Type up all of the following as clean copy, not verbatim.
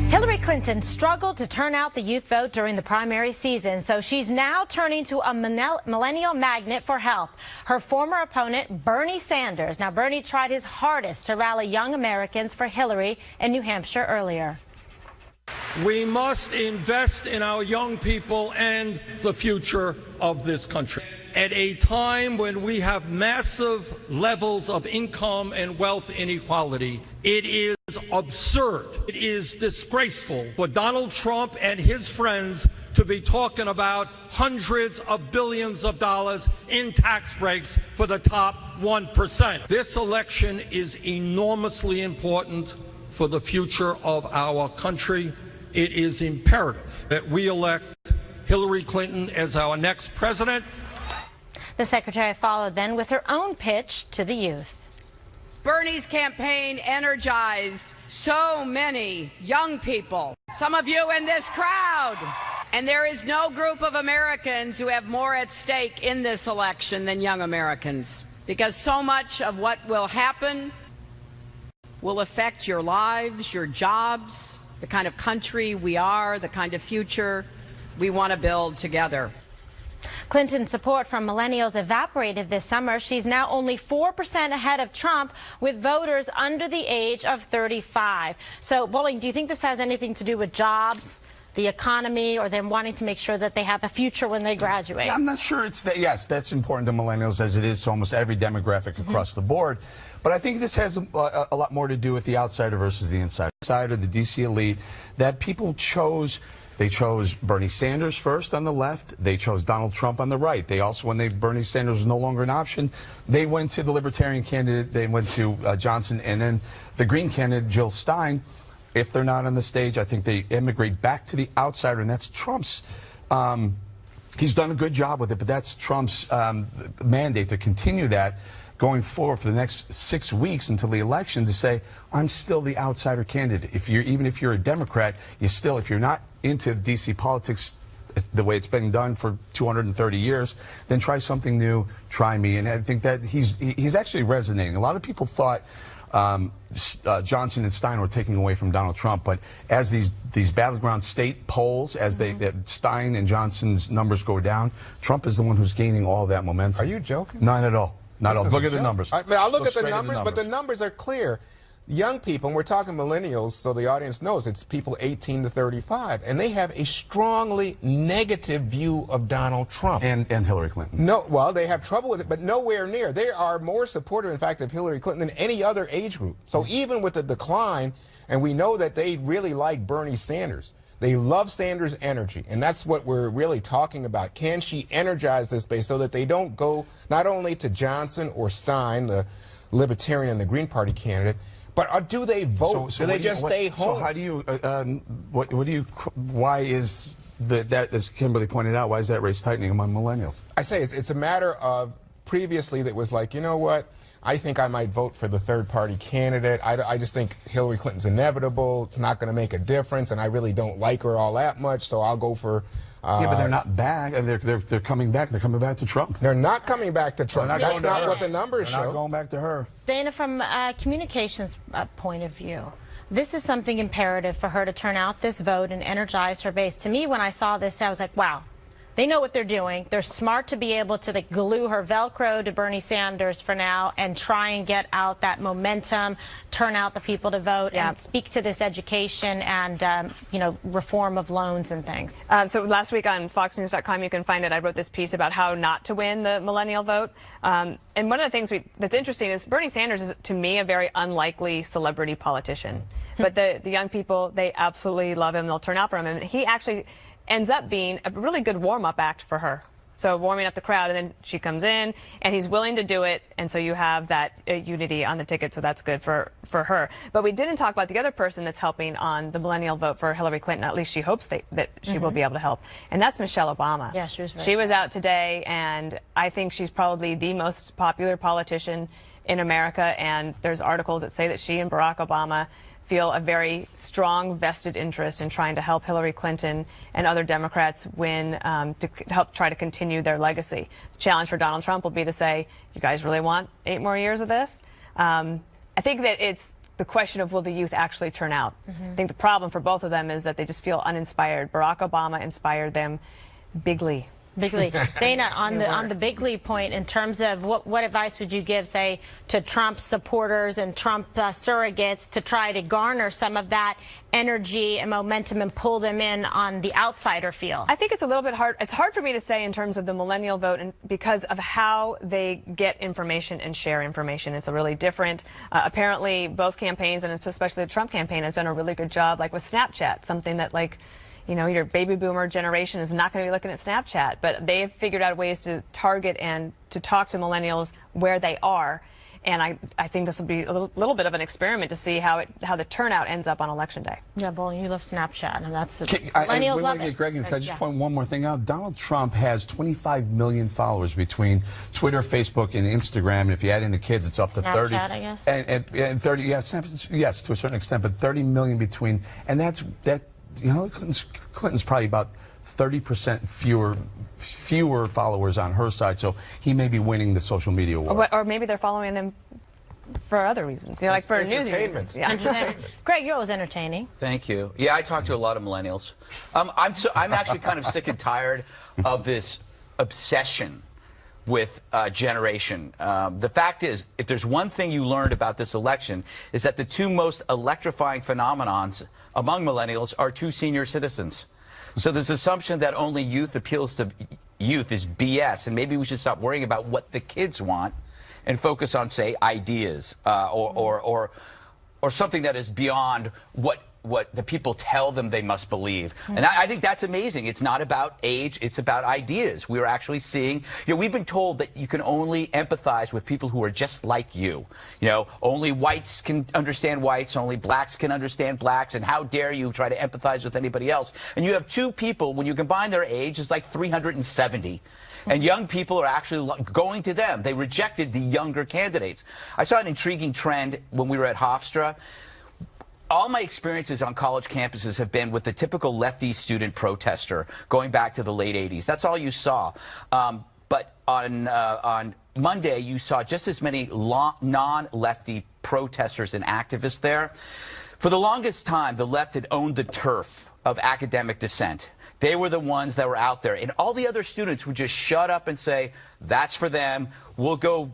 Hillary Clinton struggled to turn out the youth vote during the primary season, so she's now turning to a millennial magnet for help. Her former opponent, Bernie Sanders. Now, Bernie tried his hardest to rally young Americans for Hillary in New Hampshire earlier. We must invest in our young people and the future of this country. At a time when we have massive levels of income and wealth inequality, it is absurd, it is disgraceful for Donald Trump and his friends to be talking about hundreds of billions of dollars in tax breaks for the top 1%. This election is enormously important for the future of our country. It is imperative that we elect Hillary Clinton as our next president. The secretary followed then with her own pitch to the youth. Bernie's campaign energized so many young people, some of you in this crowd. And there is no group of Americans who have more at stake in this election than young Americans, because so much of what will happen will affect your lives, your jobs, the kind of country we are, the kind of future we want to build together. Clinton's support from millennials evaporated this summer. She's now only 4% ahead of Trump, with voters under the age of 35. So, Bowling, do you think this has anything to do with jobs, the economy, or them wanting to make sure that they have a future when they graduate? Yeah, I'm not sure it's that. Yes, that's important to millennials, as it is to almost every demographic across the board. But I think this has a lot more to do with the outsider versus the insider. Side of the D.C. elite, that people chose. They chose Bernie Sanders first on the left. They chose Donald Trump on the right. They also, when Bernie Sanders was no longer an option, they went to the Libertarian candidate. They went to Johnson, and then the Green candidate, Jill Stein. If they're not on the stage, I think they immigrate back to the outsider, and that's Trump's. He's done a good job with it, but that's Trump's mandate to continue that going forward for the next 6 weeks until the election, to say, I'm still the outsider candidate. Even if you're a Democrat, if you're not into D.C. politics the way it's been done for 230 years, then try something new, try me. And I think that he's actually resonating. A lot of people thought Johnson and Stein were taking away from Donald Trump, but as these battleground state polls, as Stein and Johnson's numbers go down, Trump is the one who's gaining all that momentum. Are you joking? Not at all. Not at all. Look at the numbers. I'll look at the numbers, but the numbers are clear. Young people, and we're talking millennials, so the audience knows it's people 18 to 35, and they have a strongly negative view of Donald Trump. And Hillary Clinton. No, well, they have trouble with it, but nowhere near. They are more supportive, in fact, of Hillary Clinton than any other age group. So even with the decline, and we know that they really like Bernie Sanders. They love Sanders' energy, and that's what we're really talking about. Can she energize this base so that they don't go not only to Johnson or Stein, the Libertarian and the Green Party candidate, but do they vote? So do they just stay home? So how do you, why is that, as Kimberly pointed out, why is that race tightening among millennials? I say it's a matter of previously that was like, you know what? I think I might vote for the third-party candidate. I just think Hillary Clinton's inevitable. It's not going to make a difference, and I really don't like her all that much, so I'll go for... yeah, but they're not back. They're coming back. They're coming back to Trump. They're not coming back to Trump. That's not what the numbers show. They're not going back to her. Dana, from a communications point of view, this is something imperative for her to turn out this vote and energize her base. To me, when I saw this, I was like, wow. They know what they're doing. They're smart to be able to glue her Velcro to Bernie Sanders for now and try and get out that momentum, turn out the people to vote, and speak to this education and, reform of loans and things. So last week on FoxNews.com, you can find it. I wrote this piece about how not to win the millennial vote. And one of the things that's interesting is Bernie Sanders is, to me, a very unlikely celebrity politician. But the young people, they absolutely love him. They'll turn out for him. And he actually ends up being a really good warm-up act for her. So warming up the crowd, and then she comes in, and he's willing to do it, and so you have that unity on the ticket, so that's good for her. But we didn't talk about the other person that's helping on the millennial vote for Hillary Clinton. At least she hopes that she will be able to help, and that's Michelle Obama. Yeah, she was out today, and I think she's probably the most popular politician in America, and there's articles that say that she and Barack Obama feel a very strong vested interest in trying to help Hillary Clinton and other Democrats win, to help try to continue their legacy. The challenge for Donald Trump will be to say, you guys really want 8 more years of this? I think that it's the question of will the youth actually turn out. I think the problem for both of them is that they just feel uninspired. Barack Obama inspired them bigly. Bigly. Dana, on the Bigly point, in terms of what advice would you give, say, to Trump supporters and Trump surrogates to try to garner some of that energy and momentum and pull them in on the outsider field? I think it's a little bit hard. It's hard for me to say in terms of the millennial vote and because of how they get information and share information. It's a really different. Apparently, both campaigns, and especially the Trump campaign, has done a really good job, like with Snapchat, something that, like, you know, your baby boomer generation is not going to be looking at Snapchat, but they've figured out ways to target and to talk to millennials where they are. And I think this will be a little bit of an experiment to see how the turnout ends up on Election Day. Yeah, well, you love Snapchat, and that's the millennials millennials love it. Greg, can I just yeah. point one more thing out? Donald Trump has 25 million followers between Twitter, Facebook, and Instagram. And if you add in the kids, it's up to Snapchat, 30. I guess. And 30, yes, to a certain extent, but 30 million between. And that. You know, Clinton's probably about 30% fewer followers on her side, so he may be winning the social media war. Or maybe they're following him for other reasons, you know, like for news reasons. Yeah. Greg, you're always entertaining. Thank you. Yeah, I talk to a lot of millennials. I'm actually kind of sick and tired of this obsession with generation. The fact is, if there's one thing you learned about this election, is that the two most electrifying phenomenons among millennials are two senior citizens. So this assumption that only youth appeals to youth is BS, and maybe we should stop worrying about what the kids want and focus on, say, ideas or something that is beyond what the people tell them they must believe. And I think that's amazing. It's not about age, it's about ideas. We're actually seeing, you know, we've been told that you can only empathize with people who are just like you. You know, only whites can understand whites, only blacks can understand blacks, and how dare you try to empathize with anybody else. And you have two people, when you combine their age, it's like 370. And young people are actually going to them. They rejected the younger candidates. I saw an intriguing trend when we were at Hofstra. All my experiences on college campuses have been with the typical lefty student protester going back to the late 80s. That's all you saw. But on Monday, you saw just as many non-lefty protesters and activists there. For the longest time, the left had owned the turf of academic dissent. They were the ones that were out there. And all the other students would just shut up and say, that's for them. We'll go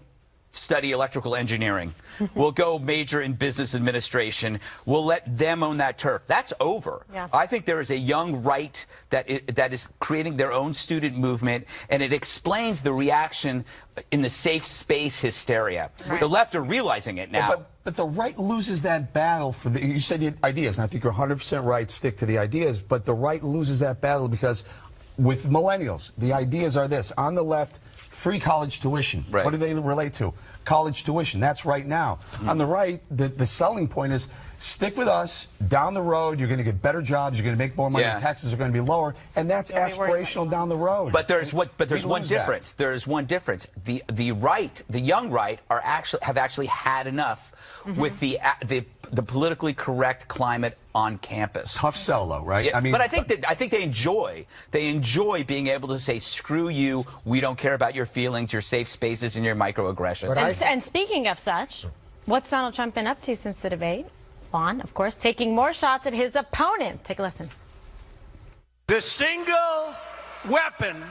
study electrical engineering. We'll go major in business administration. We'll let them own that turf. That's over. Yeah. I think there is a young right that is creating their own student movement, and it explains the reaction in the safe space hysteria. Right. The left are realizing it now. But the right loses that battle for you said the ideas, and I think you're 100% right, stick to the ideas, but the right loses that battle because with millennials, the ideas are this. On the left, free college tuition. Right. What do they relate to? College tuition. That's right now. On the right, the selling point is stick with us. Down the road, you're going to get better jobs. You're going to make more money. Yeah. Taxes are going to be lower, and that's aspirational down the road. But there's one difference. There is one difference. The right, the young right, have actually had enough with the politically correct climate on campus. Tough sell, though, right? Yeah, but I think they enjoy being able to say, screw you, we don't care about your feelings, your safe spaces, and your microaggressions. And speaking of such, what's Donald Trump been up to since the debate? Juan, of course, taking more shots at his opponent. Take a listen. The single weapon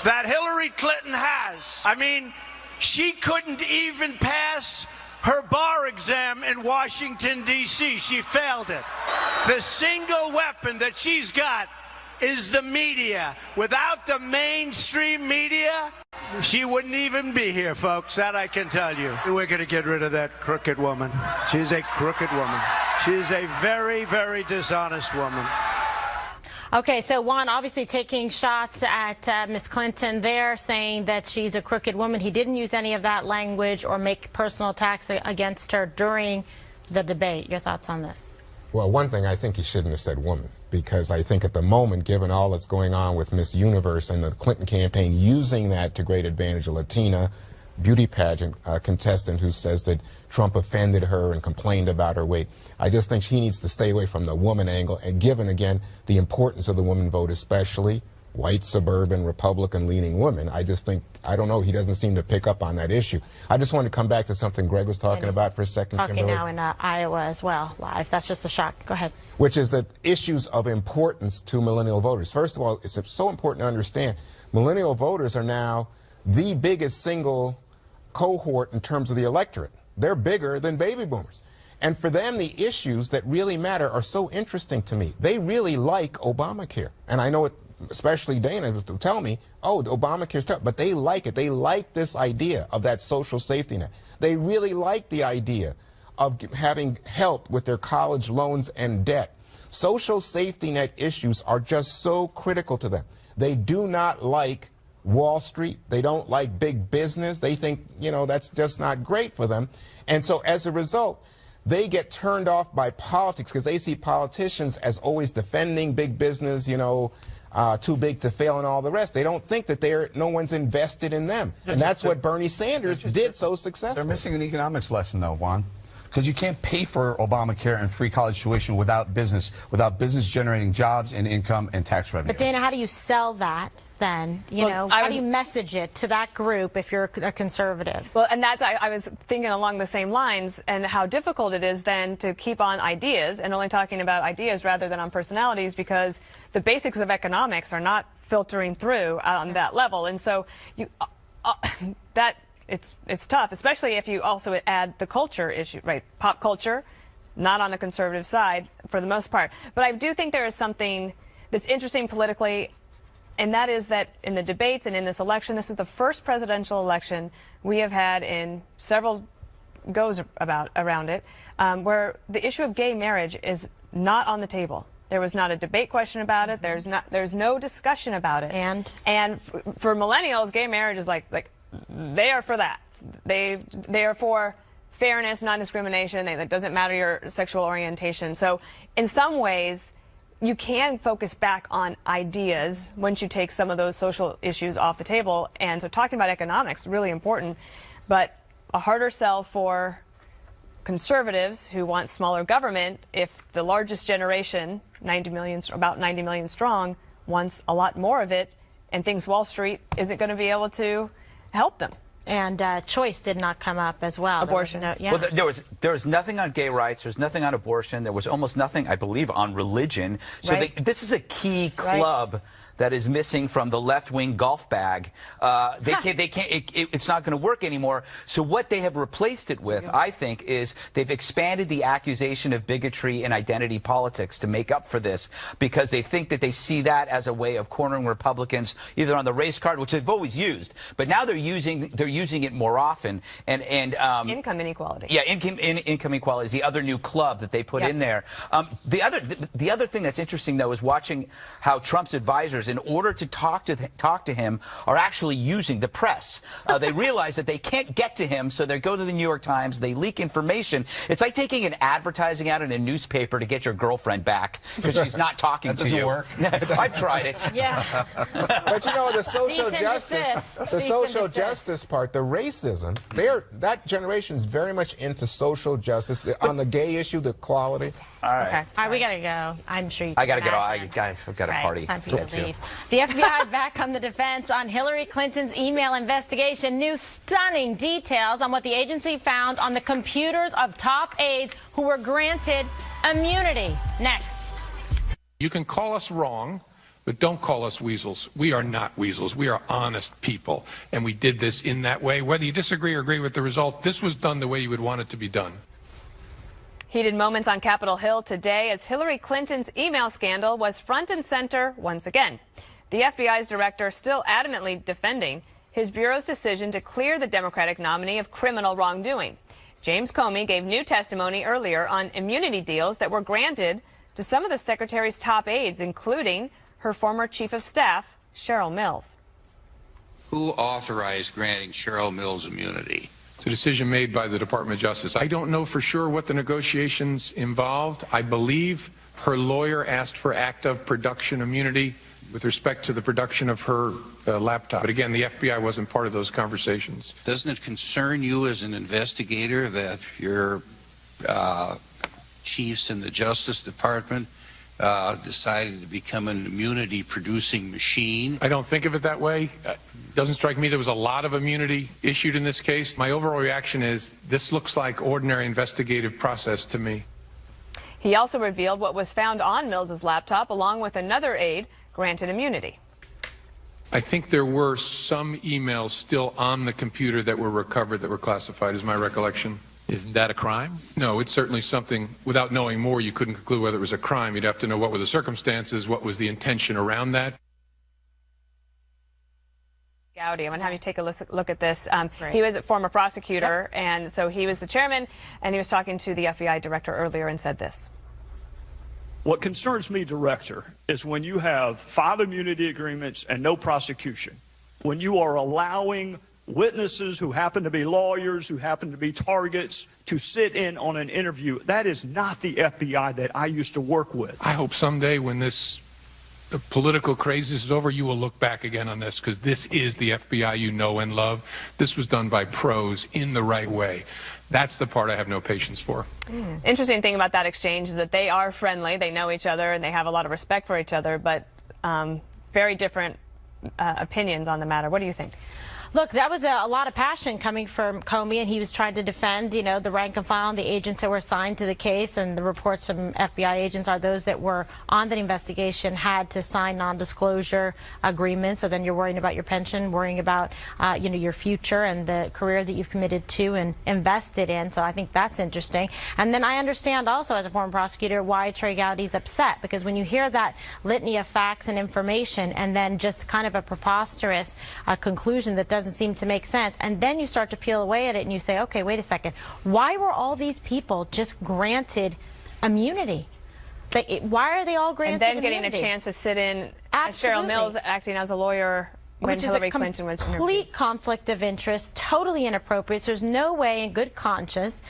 that Hillary Clinton has, I mean, she couldn't even pass her bar exam in Washington, D.C. She failed it. The single weapon that she's got is the media. Without the mainstream media, she wouldn't even be here, folks. That I can tell you. We're going to get rid of that crooked woman. She's a crooked woman. She's a very, very dishonest woman. Okay, so Juan obviously taking shots at Ms. Clinton there, saying that she's a crooked woman. He didn't use any of that language or make personal attacks against her during the debate. Your thoughts on this? Well, one thing, I think he shouldn't have said woman, because I think at the moment, given all that's going on with Miss Universe and the Clinton campaign using that to great advantage, a Latina beauty pageant contestant who says that Trump offended her and complained about her weight. I just think he needs to stay away from the woman angle, and given, again, the importance of the woman vote, especially white, suburban, Republican-leaning women. I just think, I don't know, he doesn't seem to pick up on that issue. I just wanted to come back to something Greg was talking about for a second, Talking Kimberly. now in Iowa as well, live. That's just a shock. Go ahead. Which is the issues of importance to millennial voters. First of all, it's so important to understand millennial voters are now the biggest single cohort in terms of the electorate. They're bigger than baby boomers. And for them, the issues that really matter are so interesting to me. They really like Obamacare. And I know it, especially Dana, to tell me, oh, Obamacare's tough, but they like it. They like this idea of that social safety net. They really like the idea of having help with their college loans and debt. Social safety net issues are just so critical to them. They do not like Wall Street. They don't like big business. They think, you know, that's just not great for them. And so as a result, they get turned off by politics because they see politicians as always defending big business, you know, too big to fail and all the rest. They don't think that no one's invested in them. And that's what Bernie Sanders did so successfully. They're missing an economics lesson, though, Juan. Because you can't pay for Obamacare and free college tuition without business generating jobs and income and tax revenue. But Dana, how do you sell that then? How do you message it to that group if you're a conservative? Well, and that's, I was thinking along the same lines, and how difficult it is then to keep on ideas and only talking about ideas rather than on personalities, because the basics of economics are not filtering through on that level. And so it's tough, especially if you also add the culture issue, right? Pop culture, not on the conservative side for the most part. But I do think there is something that's interesting politically, and that is that in the debates and in this election, this is the first presidential election we have had in several goes around it, where the issue of gay marriage is not on the table. There was not a debate question about it. There's no discussion about it. And for millennials, gay marriage is like they are for that. They are for fairness, non-discrimination. It doesn't matter your sexual orientation. So in some ways, you can focus back on ideas once you take some of those social issues off the table. And so talking about economics, really important, but a harder sell for conservatives who want smaller government if the largest generation, about 90 million strong, wants a lot more of it and thinks Wall Street isn't going to be able to help them. And choice did not come up as well. Abortion. Well, there was nothing on gay rights. There's nothing on abortion. There was almost nothing, I believe, on religion. So right. This is a key club that is missing from the left-wing golf bag. It's not going to work anymore. So what they have replaced it with, I think, is they've expanded the accusation of bigotry and identity politics to make up for this, because they think that they see that as a way of cornering Republicans, either on the race card, which they've always used, but now they're using it more often. And income inequality. Yeah, income inequality is the other new club that they put in there. The other thing that's interesting, though, is watching how Trump's advisors, in order to talk to him, are actually using the press. They realize that they can't get to him, so they go to the New York Times, they leak information. It's like taking an advertising out in a newspaper to get your girlfriend back because she's not talking to you. That doesn't work. I've tried it. Yeah. But you know, the social justice part, the racism, that generation's very much into social justice. On the gay issue, the equality. All right. Okay. All right, we got to go. I'm sure you can I got to get off. imagine. I've got a party. It's time for you to leave. The FBI back on the defense on Hillary Clinton's email investigation. New stunning details on what the agency found on the computers of top aides who were granted immunity. Next. You can call us wrong, but don't call us weasels. We are not weasels. We are honest people. And we did this in that way. Whether you disagree or agree with the result, this was done the way you would want it to be done. Heated moments on Capitol Hill today as Hillary Clinton's email scandal was front and center once again. The FBI's director still adamantly defending his bureau's decision to clear the Democratic nominee of criminal wrongdoing. James Comey gave new testimony earlier on immunity deals that were granted to some of the secretary's top aides, including her former chief of staff, Cheryl Mills. Who authorized granting Cheryl Mills immunity? It's a decision made by the Department of Justice. I don't know for sure what the negotiations involved. I believe her lawyer asked for act of production immunity with respect to the production of her laptop. But again, the FBI wasn't part of those conversations. Doesn't it concern you as an investigator that your chiefs in the Justice Department decided to become an immunity-producing machine. I don't think of it that way. Doesn't strike me there was a lot of immunity issued in this case. My overall reaction is this looks like ordinary investigative process to me. He also revealed what was found on Mills's laptop, along with another aide granted immunity. I think there were some emails still on the computer that were recovered that were classified, is my recollection. Isn't that a crime? No, it's certainly something, without knowing more, you couldn't conclude whether it was a crime. You'd have to know what were the circumstances, what was the intention around that. Gowdy, I'm going to have you take a look at this. He was a former prosecutor, and so he was the chairman, and he was talking to the FBI director earlier and said this. What concerns me, Director, is when you have 5 immunity agreements and no prosecution, when you are allowing witnesses who happen to be lawyers, who happen to be targets, to sit in on an interview. That is not the FBI that I used to work with. I hope someday when the political craziness is over, you will look back again on this, because this is the FBI you know and love. This was done by pros in the right way. That's the part I have no patience for. Interesting thing about that exchange is that they are friendly, they know each other, and they have a lot of respect for each other, but very different opinions on the matter. What do you think? Look, that was a lot of passion coming from Comey, and he was trying to defend, you know, the rank and file and the agents that were assigned to the case. And the reports from FBI agents are those that were on the investigation had to sign non-disclosure agreements. So then you're worrying about your pension, worrying about, you know, your future and the career that you've committed to and invested in. So I think that's interesting. And then I understand also, as a former prosecutor, why Trey Gowdy's upset, because when you hear that litany of facts and information and then just kind of a preposterous conclusion that doesn't seem to make sense, and then you start to peel away at it and you say, okay, wait a second, why were all these people just granted immunity? Why are they all granted immunity? And then getting a chance to sit in as Absolutely. Cheryl Mills acting as a lawyer when Hillary Clinton was interviewed. Complete conflict of interest, totally inappropriate. So there's no way in good conscience,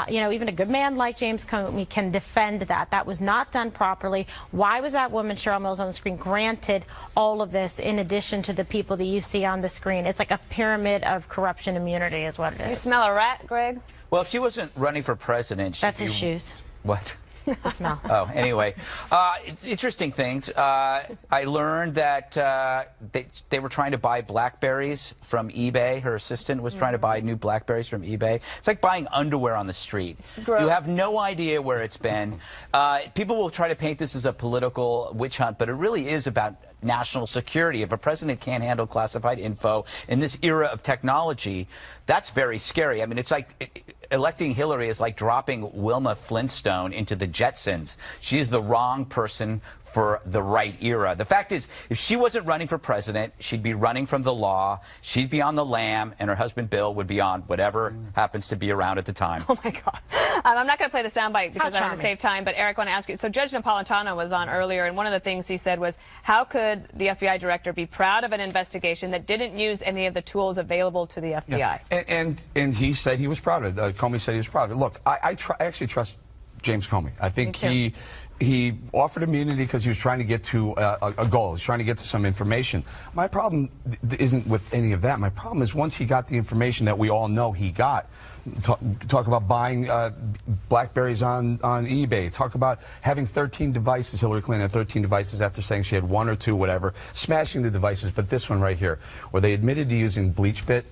you know, even a good man like James Comey can defend that. That was not done properly. Why was that woman, Cheryl Mills, on the screen granted all of this in addition to the people that you see on the screen? It's like a pyramid of corruption immunity is what it is. You smell a rat, Greg? Well, if she wasn't running for president, That's his shoes. What? The smell. Oh, anyway, it's interesting things. I learned that they were trying to buy BlackBerries from eBay. Her assistant was trying to buy new BlackBerries from eBay. It's like buying underwear on the street. Gross. You have no idea where it's been. People will try to paint this as a political witch hunt, but it really is about national security. If a president can't handle classified info in this era of technology, that's very scary. I mean, it's like electing Hillary is like dropping Wilma Flintstone into the Jetsons. She's the wrong person for the right era. The fact is, if she wasn't running for president, she'd be running from the law, she'd be on the lam, and her husband Bill would be on whatever happens to be around at the time. Oh, my God. I'm not going to play the soundbite because I want to charming. save time, but Eric, I want to ask you. So Judge Napolitano was on earlier, and one of the things he said was, how could the FBI director be proud of an investigation that didn't use any of the tools available to the FBI? Yeah. And he said he was proud of it. Comey said he was proud of it. Look, I actually trust James Comey. I think he offered immunity because he was trying to get to a goal. He's trying to get to some information. My problem isn't with any of that. My problem is once he got the information that we all know he got. Talk about buying BlackBerries on eBay. Talk about having 13 devices. Hillary Clinton had 13 devices after saying she had 1 or 2, whatever. Smashing the devices. But this one right here, where they admitted to using BleachBit.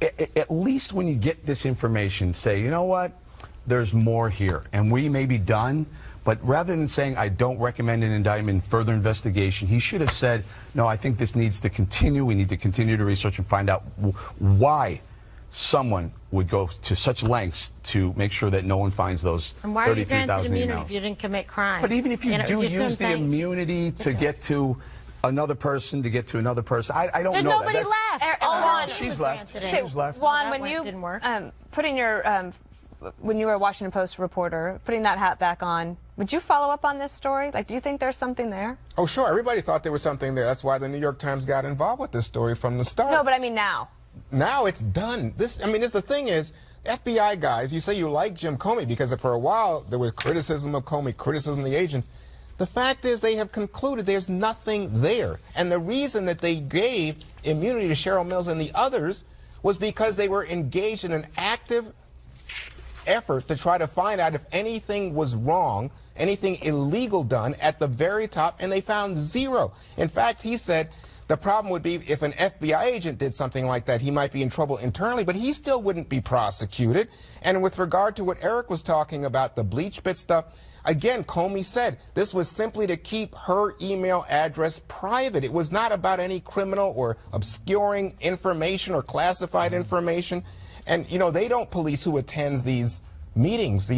At least when you get this information, say, you know what? There's more here, and we may be done. But rather than saying, I don't recommend an indictment, further investigation, he should have said, no, I think this needs to continue. We need to continue to research and find out why someone would go to such lengths to make sure that no one finds those 33,000 emails. And why are you granted immunity if you didn't commit crime? But even if you do use the immunity to get to another person, to get to another person, I don't know that. There's nobody left. Juan, she's left. She's left. Juan, That when you didn't work. putting your when you were a Washington Post reporter, putting that hat back on, would you follow up on this story? Like, do you think there's something there? Oh, sure. Everybody thought there was something there. That's why the New York Times got involved with this story from the start. No, but I mean now. Now it's done. The thing is, FBI guys, you say you like Jim Comey because for a while there was criticism of Comey, criticism of the agents. The fact is they have concluded there's nothing there. And the reason that they gave immunity to Cheryl Mills and the others was because they were engaged in an active effort to try to find out if anything was wrong anything illegal done at the very top, and they found zero. In fact, he said the problem would be if an FBI agent did something like that, he might be in trouble internally, but he still wouldn't be prosecuted. And with regard to what Eric was talking about, the bleach pit stuff, again, Comey said this was simply to keep her email address private. It was not about any criminal or obscuring information or classified information. And, you know, they don't police who attends these meetings,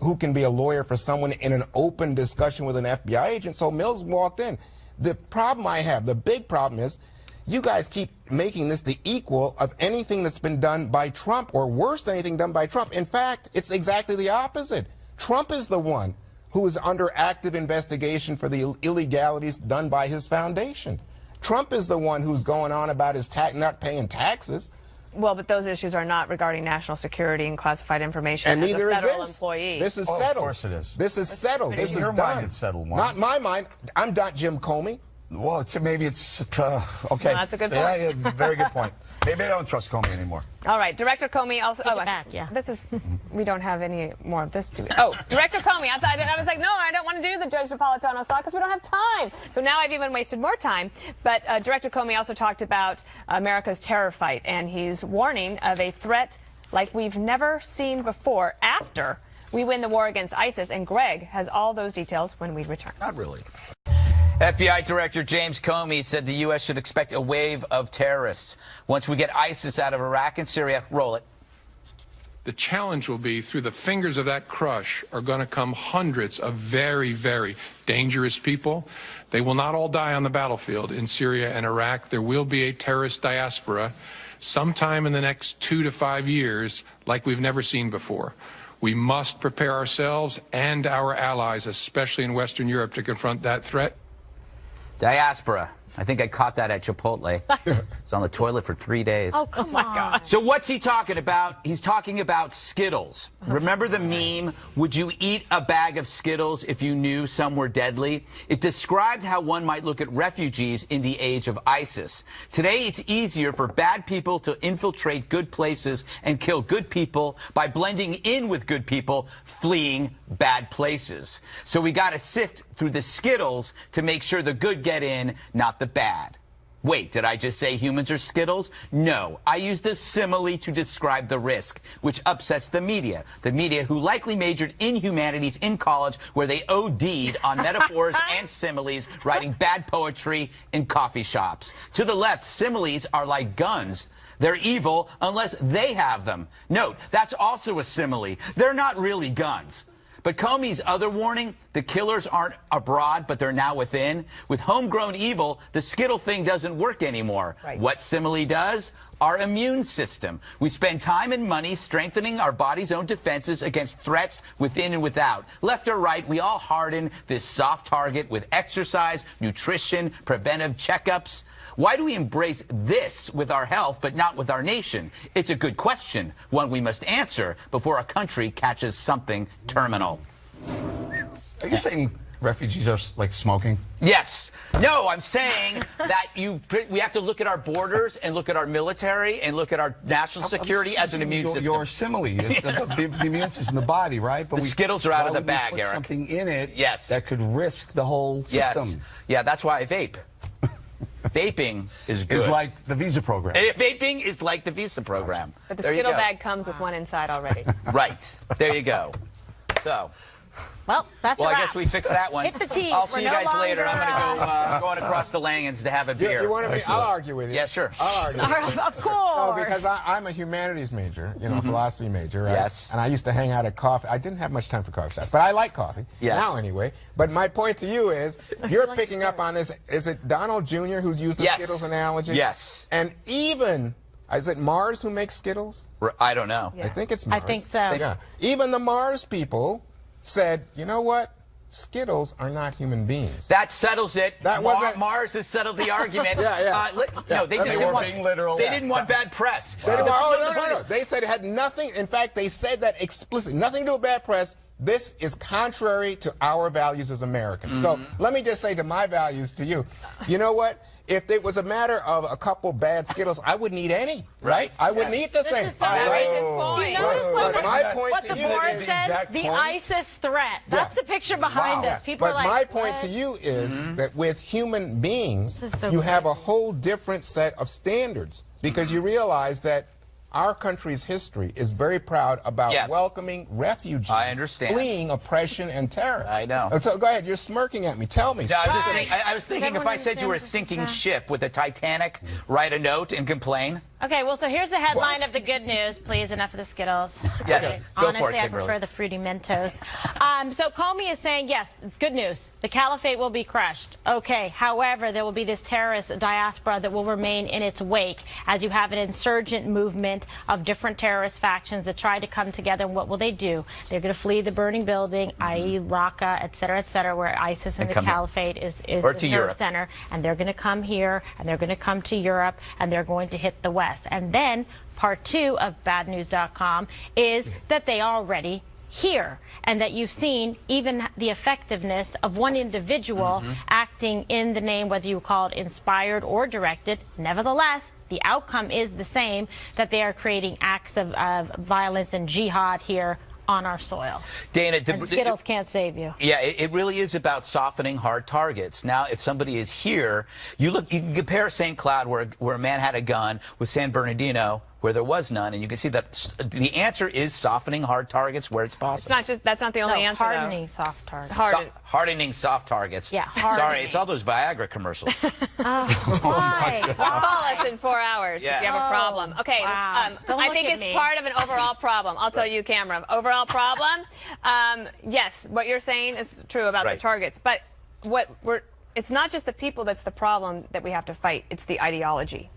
who can be a lawyer for someone in an open discussion with an FBI agent. So Mills walked in. The problem I have, the big problem is, you guys keep making this the equal of anything that's been done by Trump, or worse than anything done by Trump. In fact, it's exactly the opposite. Trump is the one who is under active investigation for the illegalities done by his foundation. Trump is the one who's going on about his not paying taxes. Well, but those issues are not regarding national security and classified information. And neither as a federal is this. employee. This is Oh, settled. of course it is. This is settled. This In is your done. mind, it's settled, Juan. Not my mind. I'm not Jim Comey. Well, maybe it's okay. Well, that's a good point. Yeah, very good point. Maybe I don't trust Comey anymore. All right, Director Comey also. Take it back, yeah. This is. We don't have any more of this. Oh, Director Comey. I was like, no, I don't want to do the Judge Napolitano saw because we don't have time. So now I've even wasted more time. But Director Comey also talked about America's terror fight, and he's warning of a threat like we've never seen before after we win the war against ISIS. And Greg has all those details when we return. Not really. FBI Director James Comey said the U.S. should expect a wave of terrorists once we get ISIS out of Iraq and Syria. Roll it. The challenge will be, through the fingers of that crush are going to come hundreds of very, very dangerous people. They will not all die on the battlefield in Syria and Iraq. There will be a terrorist diaspora sometime in the next 2 to 5 years like we've never seen before. We must prepare ourselves and our allies, especially in Western Europe, to confront that threat. Diaspora. I think I caught that at Chipotle. It's on the toilet for 3 days. Oh, come on. So what's he talking about? He's talking about Skittles. Remember the meme, would you eat a bag of Skittles if you knew some were deadly? It described how one might look at refugees in the age of ISIS. Today, it's easier for bad people to infiltrate good places and kill good people by blending in with good people fleeing bad places. So we got to sift through the Skittles to make sure the good get in, not the bad. Wait, did I just say humans are Skittles? No, I used a simile to describe the risk, which upsets the media. The media who likely majored in humanities in college, where they OD'd on metaphors and similes, writing bad poetry in coffee shops. To the left, similes are like guns. They're evil unless they have them. Note, that's also a simile. They're not really guns. But Comey's other warning, the killers aren't abroad, but they're now within. With homegrown evil, the Skittle thing doesn't work anymore. Right. What simile does? Our immune system. We spend time and money strengthening our body's own defenses against threats within and without. Left or right, we all harden this soft target with exercise, nutrition, preventive checkups. Why do we embrace this with our health but not with our nation? It's a good question, one we must answer before a country catches something terminal. Are you saying refugees are like smoking? Yes. No, I'm saying that we have to look at our borders and look at our military and look at our national security as an immune system. Your simile is the immune system, the body, right? But The Skittles are out of the why would we bag, put Eric. something in it Yes. that could risk the whole system. Yes. Yeah, that's why I vape. Vaping is good. It's like the visa program. Vaping is like the visa program. But the There you Skittle go. bag comes with one inside already. Right. There you go. So, Well, that's well, a I wrap. guess we fixed that one. Hit the tee. I'll We're see you no guys longer, later. I'm going to go going across the Langens to have a beer. You want to? I'll argue with you. Yeah, sure. I'll argue. with you. Of course. So, because I'm a humanities major, philosophy major, right? Yes. And I used to hang out at coffee. I didn't have much time for coffee shops, but I like coffee. Yes. Now, anyway. But my point to you is, you're like picking up on this. Is it Donald Jr. who used the Yes. Skittles analogy? Yes. And even, is it Mars who makes Skittles? I don't know. I think it's Mars. I think so. Yeah. Even the Mars people said, you know what? Skittles are not human beings. That settles it. That wasn't- Mars has settled the argument. Yeah. No, they just They didn't were want, being literal. They Yeah. didn't want bad press. They didn't- The no. point is- They said it had nothing. In fact, they said that explicitly. Nothing to do with bad press. this is contrary to our values as Americans. So let me just say to my values to you, you know what? If it was a matter of a couple bad Skittles, I wouldn't eat any, right? I wouldn't eat the This thing. is so racist. Do you notice what, But my point what to the you board is- said? The point? ISIS threat. That's the picture behind Wow. us. People But are like, my point what? to you is that with human beings, This is so you have a crazy. whole different set of standards because you realize that our country's history is very proud about Yeah. welcoming refugees I understand. fleeing oppression and terror. I know. So go ahead, you're smirking at me. Tell me. No, Speak. I was thinking if I said you were a sinking ship with a Titanic, write a note and complain. Okay, well, so here's the headline What? of the good news. Please, enough of the Skittles. Yes, Okay. go for Honestly, it, I Kimberly. prefer the Fruity Mentos. So Comey is saying, yes, good news. The caliphate will be crushed. Okay, however, there will be this terrorist diaspora that will remain in its wake as you have an insurgent movement of different terrorist factions that try to come together. And what will they do? They're going to flee the burning building, i.e. Raqqa, et cetera, where ISIS and And the come here. caliphate is Or the to nerve Europe. center. And they're going to come here, and they're going to come to Europe, and they're going to hit the West. And then part two of badnews.com is that they are already here, and that you've seen even the effectiveness of one individual acting in the name, whether you call it inspired or directed. Nevertheless, the outcome is the same, that they are creating acts of violence and jihad here on our soil. Dana, And Skittles can't save you. Yeah, it really is about softening hard targets. Now, if somebody is here, you can compare St. Cloud, where a man had a gun, with San Bernardino, where there was none, and you can see that the answer is softening hard targets where it's It's possible. not just that's not the only answer. though. Hardening soft targets. Hardening soft targets. Yeah, Sorry, hardening. it's all those Viagra commercials. Why? Call us in 4 hours Yeah. if you have a problem. Okay, Wow. Don't I look think at it's me. part of an overall problem. I'll tell you, Cameron. Overall problem. Yes, what you're saying is true about Right. the targets, but it's not just the people that's the problem that we have to fight. It's the ideology,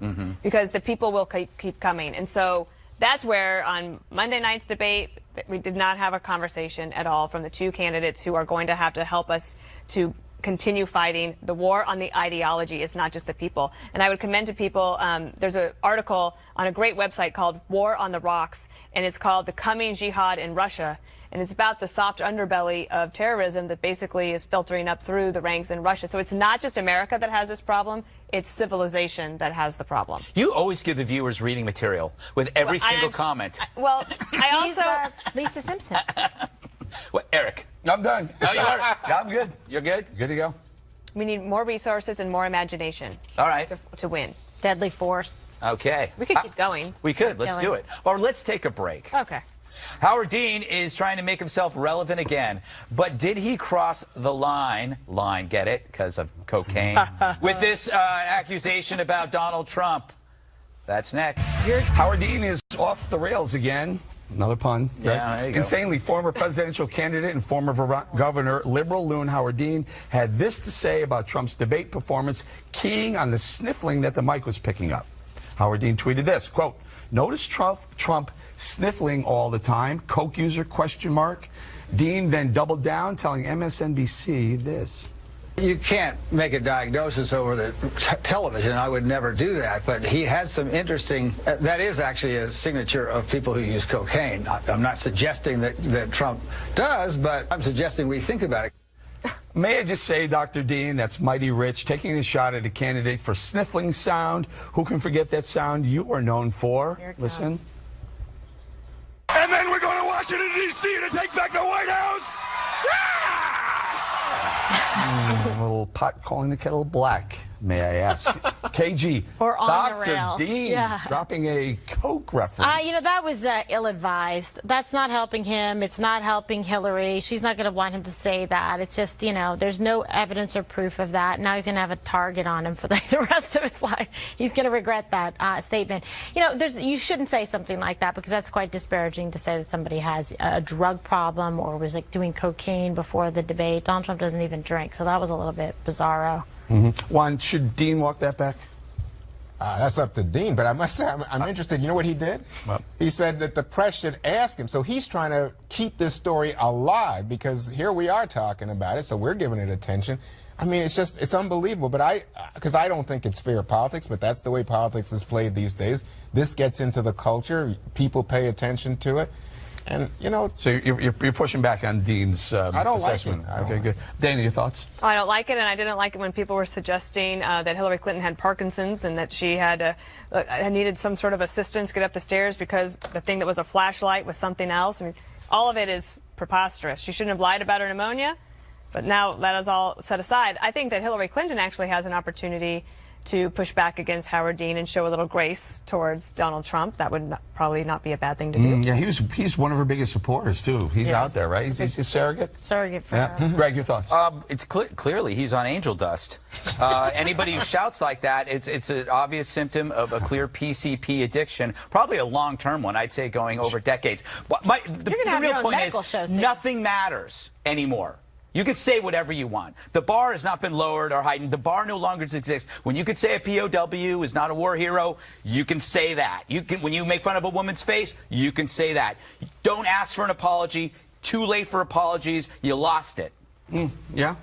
because the people will keep coming, and so that's where on Monday night's debate we did not have a conversation at all from the two candidates who are going to have to help us to continue fighting. The war on the ideology is not just the people. And I would commend to people, there's an article on a great website called War on the Rocks, and it's called The Coming Jihad in Russia. And it's about the soft underbelly of terrorism that basically is filtering up through the ranks in Russia. So it's not just America that has this problem, it's civilization that has the problem. You always give the viewers reading material with every single comment. I She's, also... Lisa Simpson. What, Eric? I'm done. Oh, you are? I'm good. You're good? Good to go. We need more resources and more imagination All right. to win. Deadly force. Okay. We could keep going. We could. Let's Dylan. do it. Or let's take a break. Okay. Howard Dean is trying to make himself relevant again. But did he cross the line, get it, because of cocaine, with this accusation about Donald Trump? That's next. Howard Dean is off the rails again. Another pun. Yeah, right? there you go. Insanely, former presidential candidate and former governor, liberal loon Howard Dean, had this to say about Trump's debate performance, keying on the sniffling that the mic was picking up. Howard Dean tweeted this, quote, "Notice Trump sniffling all the time, coke user, question mark." Dean then doubled down, telling MSNBC this. You can't make a diagnosis over the television. I would never do that. But he has some interesting, that is actually a signature of people who use cocaine. I'm not suggesting that Trump does, but I'm suggesting we think about it. May I just say, Dr. Dean, that's mighty rich, taking a shot at a candidate for sniffling sound. Who can forget that sound you are known for? Listen. And then we're going to Washington, D.C. to take back the White House. A little pot calling the kettle black, may I ask. KG, Or on the Dr. rail. Dean Yeah. dropping a Coke reference. You know, that was ill-advised. That's not helping him. It's not helping Hillary. She's not going to want him to say that. It's just, you know, there's no evidence or proof of that. Now he's going to have a target on him for the rest of his life. He's going to regret that statement. You know, you shouldn't say something like that, because that's quite disparaging to say that somebody has a drug problem or was like doing cocaine before the debate. Donald Trump doesn't even drink, so that was a little bit bizarro. Juan, should Dean walk that back? That's up to Dean, but I must say I'm interested. You know what he did? What? He said that the press should ask him. So he's trying to keep this story alive, because here we are talking about it, so we're giving it attention. I mean, it's unbelievable. But because I don't think it's fair politics, but that's the way politics is played these days. This gets into the culture. People pay attention to it. And, you know, So you're pushing back on Dean's I don't like assessment. it. I don't Okay, like good. Dana, your thoughts? I don't like it, and I didn't like it when people were suggesting that Hillary Clinton had Parkinson's and that she had needed some sort of assistance to get up the stairs because the thing that was a flashlight was something else. I mean, all of it is preposterous. She shouldn't have lied about her pneumonia, but now that is all set aside. I think that Hillary Clinton actually has an opportunity to push back against Howard Dean and show a little grace towards Donald Trump. That would probably not be a bad thing to do. Yeah, he's one of her biggest supporters, too. He's out there, right? He's a surrogate? Surrogate for Yeah. her. Greg, your thoughts? It's clearly he's on angel dust. Anybody who shouts like that, it's an obvious symptom of a clear PCP addiction, probably a long-term one, I'd say, going over decades. The have your real own point medical is show soon. nothing matters anymore. You can say whatever you want. The bar has not been lowered or heightened. The bar no longer exists. When you could say a POW is not a war hero, you can say that. When you make fun of a woman's face, you can say that. Don't ask for an apology. Too late for apologies. You lost it. Yeah?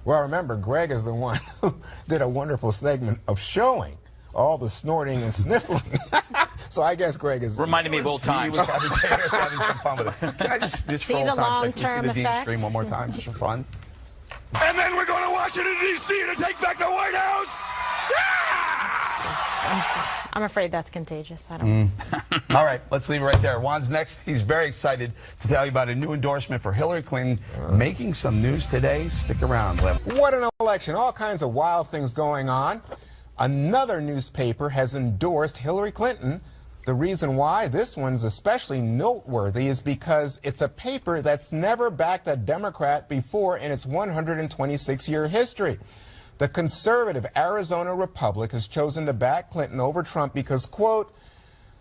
well, remember, Greg is the one who did a wonderful segment of showing all the snorting and sniffling. So I guess Greg is... Reminded me of old times. He was having some fun with it. Can I just for See old the times, see long-term the Dean effect? stream one more time, just for fun? And then we're going to Washington, D.C. to take back the White House. I'm afraid that's contagious. I don't. All right, let's leave it right there. Juan's next. He's very excited to tell you about a new endorsement for Hillary Clinton, making some news today. Stick around, Lem. What an election. All kinds of wild things going on. Another newspaper has endorsed Hillary Clinton. The reason why this one's especially noteworthy is because it's a paper that's never backed a Democrat before in its 126-year history. The conservative Arizona Republic has chosen to back Clinton over Trump because, quote,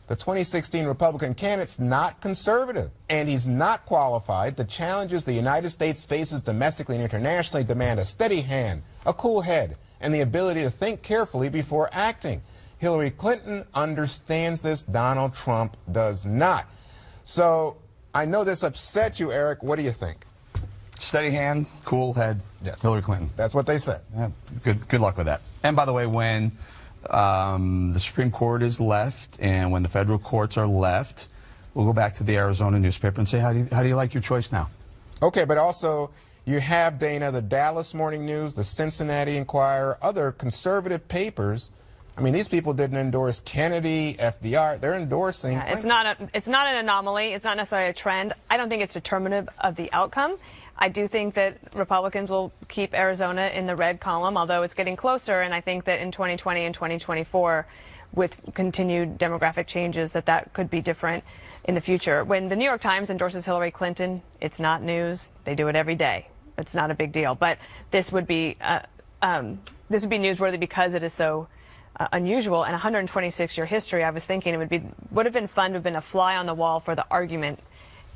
the 2016 Republican candidate's not conservative, and he's not qualified. The challenges the United States faces domestically and internationally demand a steady hand, a cool head, and the ability to think carefully before acting. Hillary Clinton understands this. Donald Trump does not. So I know this upset you, Eric. What do you think? Steady hand, cool head, Yes. Hillary Clinton. That's what they said. Yeah, good luck with that. And by the way, when the Supreme Court is left and when the federal courts are left, we'll go back to the Arizona newspaper and say, how do you like your choice now? Okay, but also you have, Dana, the Dallas Morning News, the Cincinnati Enquirer, other conservative papers. I mean, these people didn't endorse Kennedy, FDR. They're endorsing Clinton. It's not an anomaly. It's not necessarily a trend. I don't think it's determinative of the outcome. I do think that Republicans will keep Arizona in the red column, although it's getting closer. And I think that in 2020 and 2024, with continued demographic changes, that could be different in the future. When the New York Times endorses Hillary Clinton, it's not news. They do it every day. It's not a big deal. But this would be newsworthy because it is so unusual. And 126-year history, I was thinking it would have been fun to have been a fly on the wall for the argument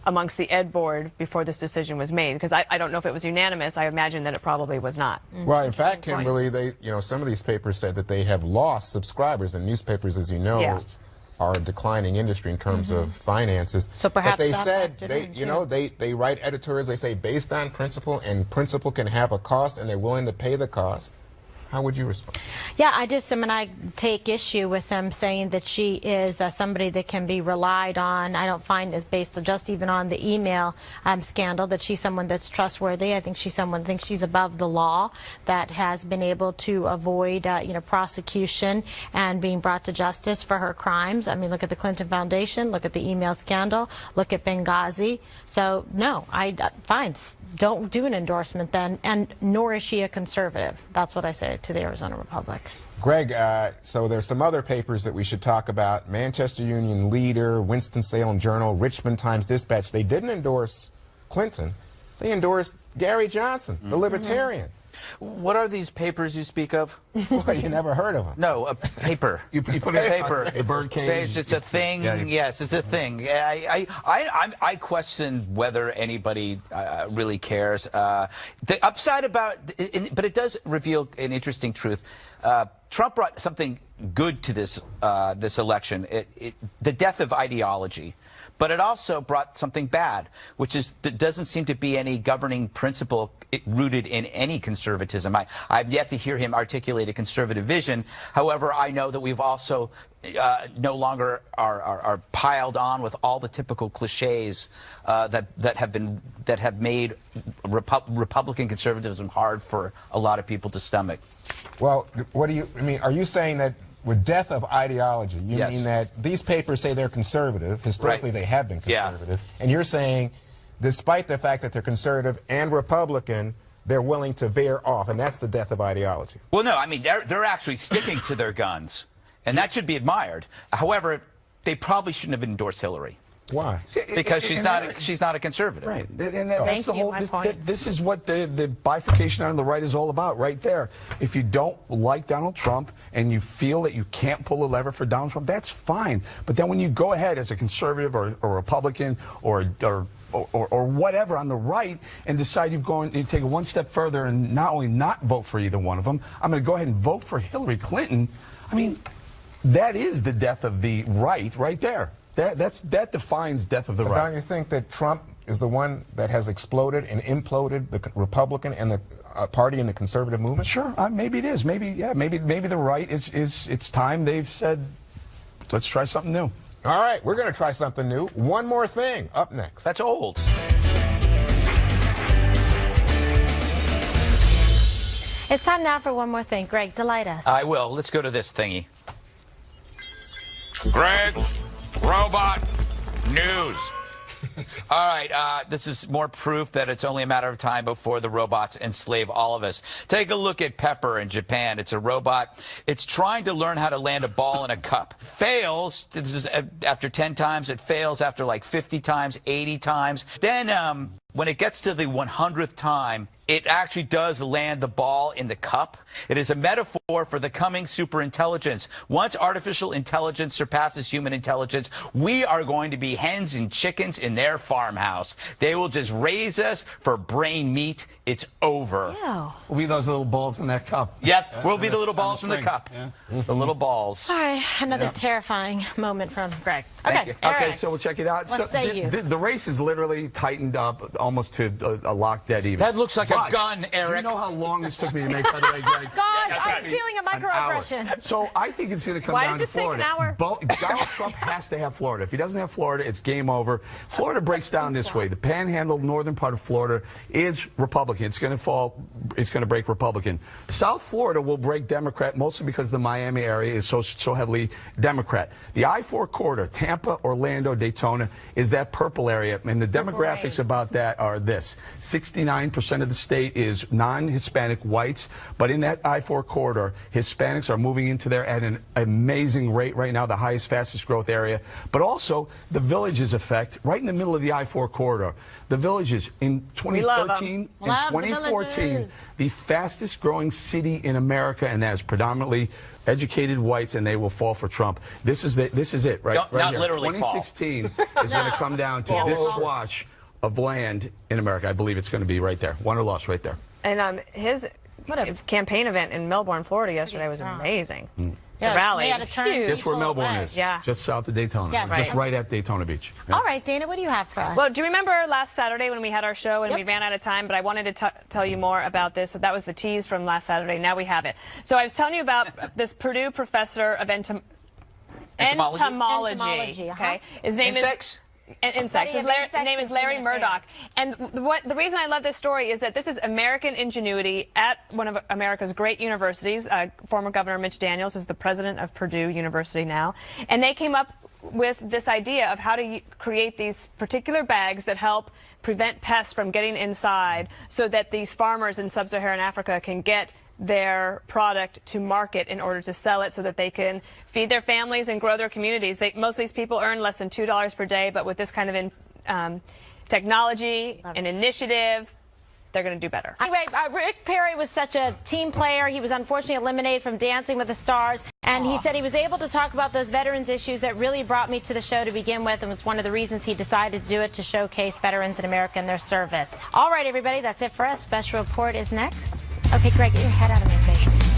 amongst the Ed board before this decision was made, because I don't know if it was unanimous. I imagine that it probably was not. Well, in fact, Kimberly, some of these papers said that they have lost subscribers, and newspapers, as you know, are a declining industry in terms of finances. So perhaps but they that said factored in, they write editorials. They say based on principle, and principle can have a cost, and they're willing to pay the cost. How would you respond? Yeah, I take issue with them saying that she is somebody that can be relied on. I don't find as based just even on the email scandal that she's someone that's trustworthy. I think she's someone thinks she's above the law, that has been able to avoid prosecution and being brought to justice for her crimes. I mean, look at the Clinton Foundation, look at the email scandal, look at Benghazi. So no, fine. Don't do an endorsement then, and nor is she a conservative. That's what I say to the Arizona Republic. Greg, so there's some other papers that we should talk about. Manchester Union Leader, Winston-Salem Journal, Richmond Times-Dispatch. They didn't endorse Clinton. They endorsed Gary Johnson, the libertarian. What are these papers you speak of? Well, you never heard of them. No, a paper. You put a paper. A bird cage. It's a thing. Yes, it's a thing. I question whether anybody really cares. The upside about, but it does reveal an interesting truth. Trump brought something good to this election. The death of ideology. But it also brought something bad, which is there doesn't seem to be any governing principle rooted in any conservatism. I've yet to hear him articulate a conservative vision. However, I know that we've also no longer are piled on with all the typical cliches that have made Republican conservatism hard for a lot of people to stomach. Well, what do you mean? Are you saying that with death of ideology, you Yes. mean that these papers say they're conservative, historically Right. they have been conservative, and you're saying despite the fact that they're conservative and Republican, they're willing to veer off, and that's the death of ideology? Well, no, I mean, they're actually sticking to their guns, and that should be admired. However, they probably shouldn't have endorsed Hillary. Why? Because she's not a conservative. Right, and that's the you, whole. my point. This is what the bifurcation on the right is all about, right there. If you don't like Donald Trump and you feel that you can't pull a lever for Donald Trump, that's fine. But then when you go ahead as a conservative or Republican or whatever on the right and decide you take it one step further and not only not vote for either one of them, I'm going to go ahead and vote for Hillary Clinton. I mean, that is the death of the right there. That defines death of the But right. don't you think that Trump is the one that has exploded and imploded the Republican and the party and the conservative movement? Sure, maybe it is. Maybe the right is it's time they've said, let's try something new. All right, we're going to try something new. One more thing up next. That's old. It's time now for one more thing. Greg, delight us. I will. Let's go to this thingy. Greg's Robot News. All right, this is more proof that it's only a matter of time before the robots enslave all of us. Take a look at Pepper in Japan. It's a robot. It's trying to learn how to land a ball in a cup. Fails. This is after 10 times. It fails after like 50 times, 80 times. Then when it gets to the 100th time, it actually does land the ball in the cup. It is a metaphor for the coming superintelligence. Once artificial intelligence surpasses human intelligence, we are going to be hens and chickens in their farmhouse. They will just raise us for brain meat. It's over. Ew. We'll be those little balls in that cup. Yep, we'll be the little balls from the string. cup. Yeah. The little balls. All right, another terrifying moment from Greg. Thank Okay, you. Eric. Okay, so we'll check it out. What say you? The race is literally tightened up almost to a lock dead even. That looks like a But gun, Eric. Do you know how long this took me to make, by the way, Greg? Gosh, It I'm took me feeling a an hour. microaggression. So I think it's going to come Why down did to this take an Florida. hour? Donald Trump has to have Florida. If he doesn't have Florida, it's game over. Florida breaks down this way. The panhandle, northern part of Florida, is Republican. It's going to break Republican. South Florida will break Democrat, mostly because the Miami area is so heavily Democrat. The I-4 corridor, Tampa, Orlando, Daytona, is that purple area, and the demographics about that are this. 69% of the state is non-Hispanic whites, but in that I-4 corridor, Hispanics are moving into there at an amazing rate right now, the highest, fastest growth area. But also, the Villages effect, right in the middle of the I-4 corridor. The Villages, in 2013 and Love the 2014, Villages. the fastest growing city in America, and that is predominantly educated whites, and they will fall for Trump. This is it, right? Don't- right not here. literally fall. 2016 is going to come down to this swatch of land in America. I believe it's going to be right there. Won or lost right there. And his campaign event in Melbourne, Florida yesterday was amazing. Yeah, The rally they had a was turn. huge. Guess where Melbourne is? Yeah. Just south of Daytona. Yes. Just Right. right at Daytona Beach. Yeah. All right, Dana, what do you have for us? Well, do you remember last Saturday when we had our show and Yep. we ran out of time, but I wanted to tell you more about this. So that was the tease from last Saturday. Now we have it. So I was telling you about this Purdue professor of entomology. Entomology, Okay. His name Insects? is insects. His name is Larry Murdoch. And the reason I love this story is that this is American ingenuity at one of America's great universities. Former Governor Mitch Daniels is the president of Purdue University now. And they came up with this idea of how to create these particular bags that help prevent pests from getting inside so that these farmers in sub-Saharan Africa can get their product to market in order to sell it so that they can feed their families and grow their communities. Most of these people earn less than $2 per day, but with this kind of technology and initiative, they're going to do better. Anyway, Rick Perry was such a team player. He was unfortunately eliminated from Dancing with the Stars. And he said he was able to talk about those veterans issues that really brought me to the show to begin with, and was one of the reasons he decided to do it, to showcase veterans in America and their service. All right, everybody, that's it for us. Special Report is next. Okay, Greg, get your head out of my face.